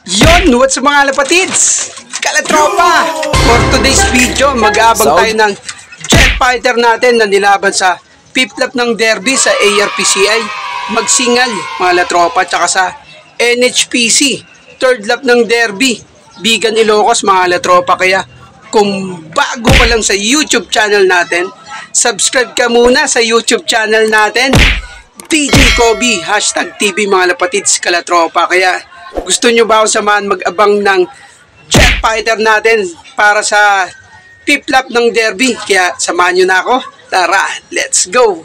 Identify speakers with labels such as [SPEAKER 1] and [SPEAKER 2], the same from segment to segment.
[SPEAKER 1] Yon, what's up mga lapatids? Kalatropa! For today's video, mag-aabang tayo ng jet fighter natin na nilaban sa fifth lap ng derby sa ARPCI. Magsingal mga latropa, tsaka sa NHPC third lap ng derby Bigan Ilocos mga latropa. Kaya kung bago ka lang sa YouTube channel natin, subscribe ka muna sa YouTube channel natin, DJ Kobe #TV mga lapatids kalatropa. Kaya gusto nyo ba ako samahan mag-abang ng jet fighter natin para sa fifth lap ng derby? Kaya samahan nyo na ako. Tara, let's go!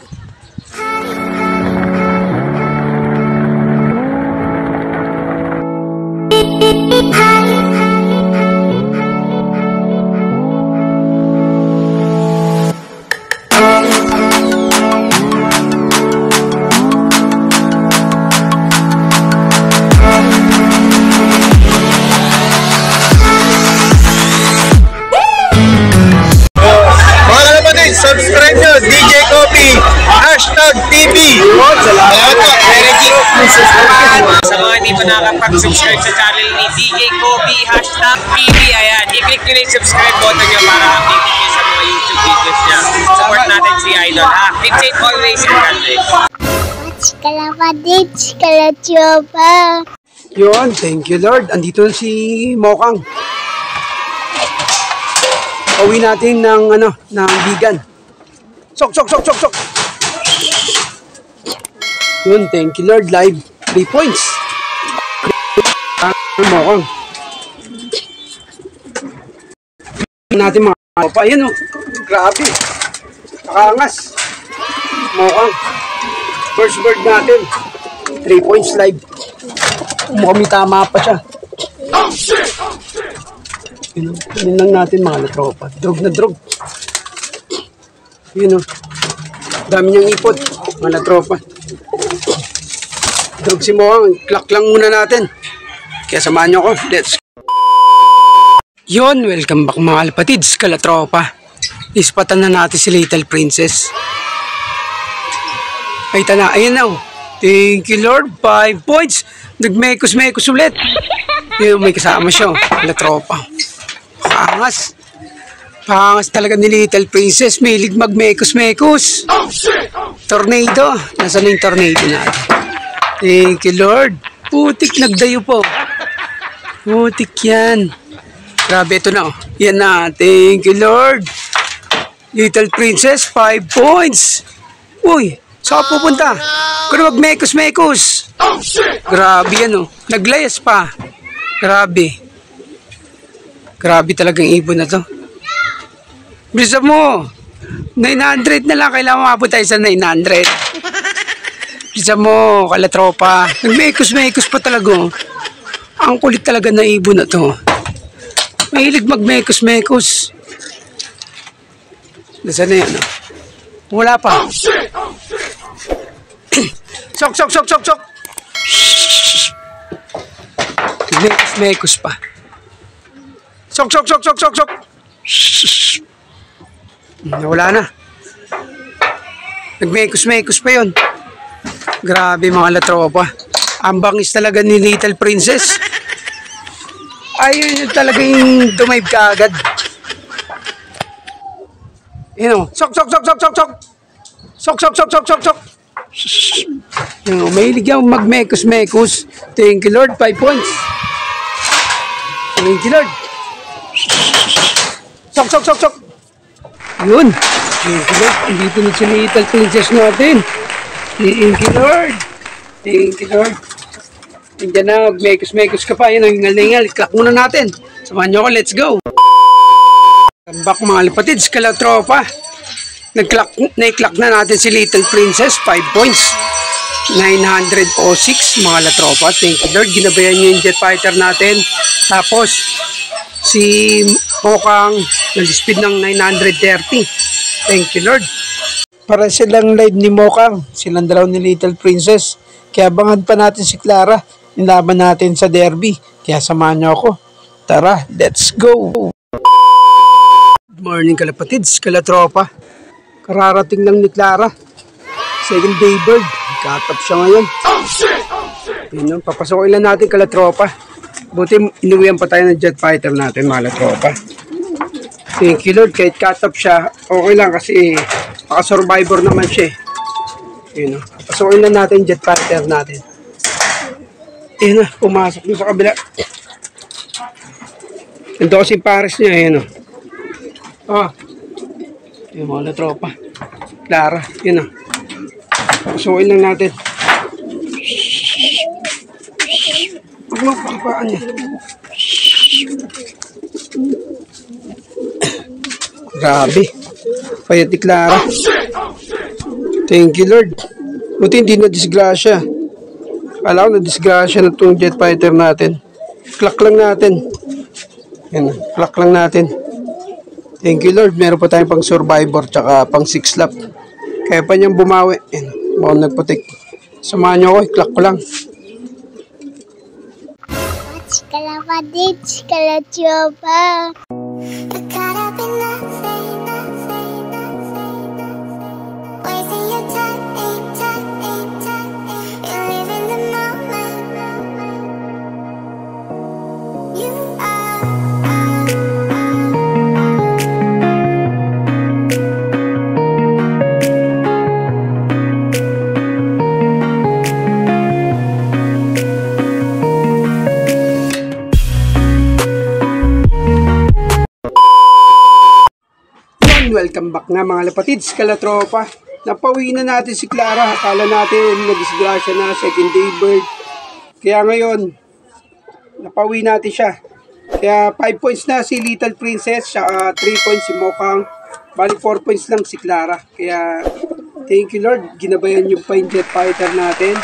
[SPEAKER 2] Subscribe nyo, DJ Kobe #TV. Salamat po.
[SPEAKER 3] Sa mga hindi pa nakapag-subscribe sa channel ni DJ Kobe #TV, ayan, i-click nyo na yung subscribe button nyo para update nyo sa mga YouTube videos niya. Support natin si Idol, ha? Keep safe always and God bless.
[SPEAKER 4] Kalapatid, kalatropa.
[SPEAKER 1] Yun, thank you Lord. Andito si Mokang. Uwi natin ng ng Bigan. Sok. Yun, thank you Lord. Live 3 points. Mokang. Natin mga tropa. Ayan o. Grabe. Nakaangas. Mokang. First bird natin. 3 points live. Mukhang may tama pa siya. Yun lang natin mga latropa. Drog na drog. Yun o. Dami niyang ipot mga latropa. Drog si Mohang. Clock lang muna natin. Kaya samahan niyo ako. Let's go. Yun. Welcome back mga lapatids kalatropa. Ispatan na natin si Little Princess. Ay tana. Ayan na o. Thank you Lord. 5 points. Nagmekos-mekos ulit. Yun, may kasama siya o. Kalatropa. Paangas. Paangas talaga ni Little Princess. Mahilig magmekos-mekos. Tornado. Nasaan na yung tornado natin? Thank you Lord. Putik nagdayo po. Putik yan. Grabe ito na oh. Yan na. Thank you Lord. Little Princess 5 points. Uy. Saan pupunta? Kung magmekos-mekos. Grabe yan oh. Naglayas pa. Grabe. Grabe talagang ibon na to. Bisa mo. 900 na lang. Kailangan mabot tayo sa 900. Bisa mo, kalatropa. Nagmekos-mekos pa talaga. Ang kulit talaga na ibon na to. Mahilig magmekos-mekos. Nasaan na yan? Wala pa. Sok. Mekos pa. Sok. Wala na. Nagmekos pa yun. Grabe mga latropa. Ang bangis talaga ni Little Princess. Ayun talaga yung dumayb ka agad. Yun o. Sok. Sok. Yun, mahilig yung magmekos-mekos. Thank you Lord. 5 points. Thank you Lord. Sok. Yun. Thank you Lord. Dito na si Little Princess natin. Thank you Lord. Nandiyan na. Mekos ka pa. Yun ang hingal-hingal. Clack muna natin. Samahan nyo ako. Let's go. Back mga lapatids. Kalatropa. Na-clack na natin si Little Princess. 5 points. 906 mga latropa. Thank you Lord. Ginabayan nyo yung jet fighter natin. Tapos si Mokang nag-speed ng 930. Thank you Lord. Para silang live ni Mokang. Silang dalaw ni Little Princess. Kaya abangan pa natin si Clara. Nilaban natin sa derby. Kaya samahan niyo ako. Tara, let's go. Good morning kalapatids, kalatropa. Kararating lang ni Clara. Second day bird. Katap siya ngayon. Yun, papasokin lang natin kalatropa. Buti inuwihan pa tayo ng jet fighter natin, mga tropa. Thank you Lord, kahit cut up siya, okay lang kasi maka-survivor naman siya. Yun o. Pasukin na natin jet fighter natin. Yun na, pumasok na sa kabila. Yung 12 pares niya, yun o. Oh. Yung mga tropa. Clara, yun o. Pasukin lang natin. Huwag mo pakipaan niya. Grabe. Payat ni Clara. Thank you Lord. Buti hindi na disgrasya. Kala ko na disgrasya na itong jet fighter natin. Clock lang natin. Yan, clock lang natin. Thank you Lord. Meron pa tayong pang survivor tsaka pang 6 lap. Kaya pa niyang bumawi. Yan, mukhang nagputik. Samahan niyo ako. Clock ko lang.
[SPEAKER 4] Chikala padit, chikala chopa.
[SPEAKER 1] Welcome back nga mga lapatids, kalatropa. Napawi na natin si Clara. Akala natin na-disgrasya na, second day bird. Kaya ngayon, napawi natin siya. Kaya 5 points na si Little Princess, siya 3 points si Mokang. Bali 4 points lang si Clara. Kaya thank you Lord, ginabayan yung pa yung jet fighter natin.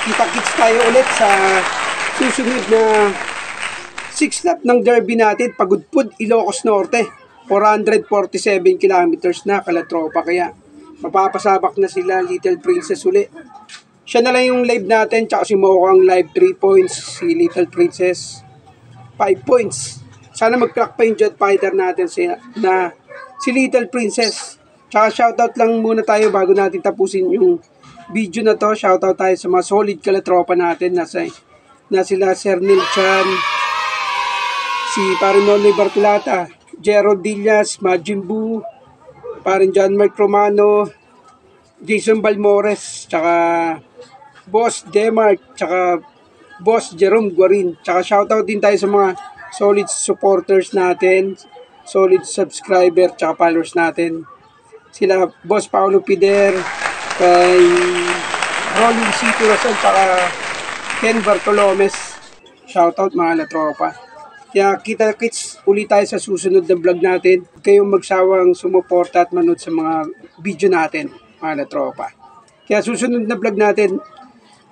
[SPEAKER 1] Kita-kits tayo ulit sa susunod na 6 lap ng derby natin, Pagudpud, Ilocos Norte. 447 kilometers na, kalatropa. Kaya mapapasabak na sila Little Princess uli. Siya na lang yung live natin, tsaka si Mokang live 3 points, si Little Princess 5 points. Sana mag-crack pa yung jet fighter natin si Little Princess. Tsaka shoutout lang muna tayo bago natin tapusin yung video na to. Shoutout tayo sa mga solid kalatropa natin na sila Sir Neil Chan, si Parinonoy Bartolata, Gerald Diaz, Majin Buu, parang John Mark Romano, Jason Balmores, tsaka Boss Demark, tsaka Boss Jerome Guarin. Tsaka shoutout din tayo sa mga solid supporters natin, solid subscriber, tsaka followers natin. Sila Boss Paulo Pider, kay Rolling City Rason, tsaka Ken Bartolomes. Shoutout mga latropa. Kaya kita-kits ulit tayo sa susunod na vlog natin. Huwag kayong magsawang sumuporta at manood sa mga video natin, mga tropa. Kaya susunod na vlog natin,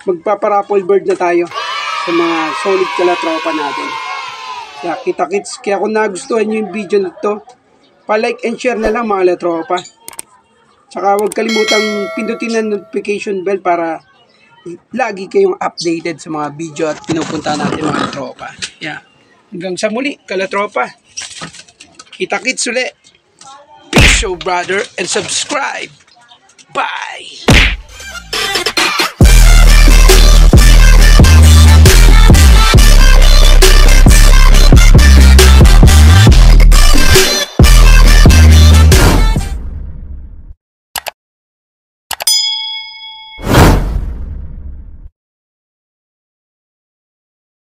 [SPEAKER 1] magpaparapol bird na tayo sa mga solid kalatropa natin. Kaya kita-kits. Kaya kung nagustuhan nyo yung video na ito, pa-like and share na lang mga tropa. Tsaka huwag kalimutang pindutin ang notification bell para lagi kayong updated sa mga video at pinupunta natin mga tropa. Yeah. Hanggang sa muli, kalatropa. Kita-kits ulit. Peace, show brother, and subscribe. Bye!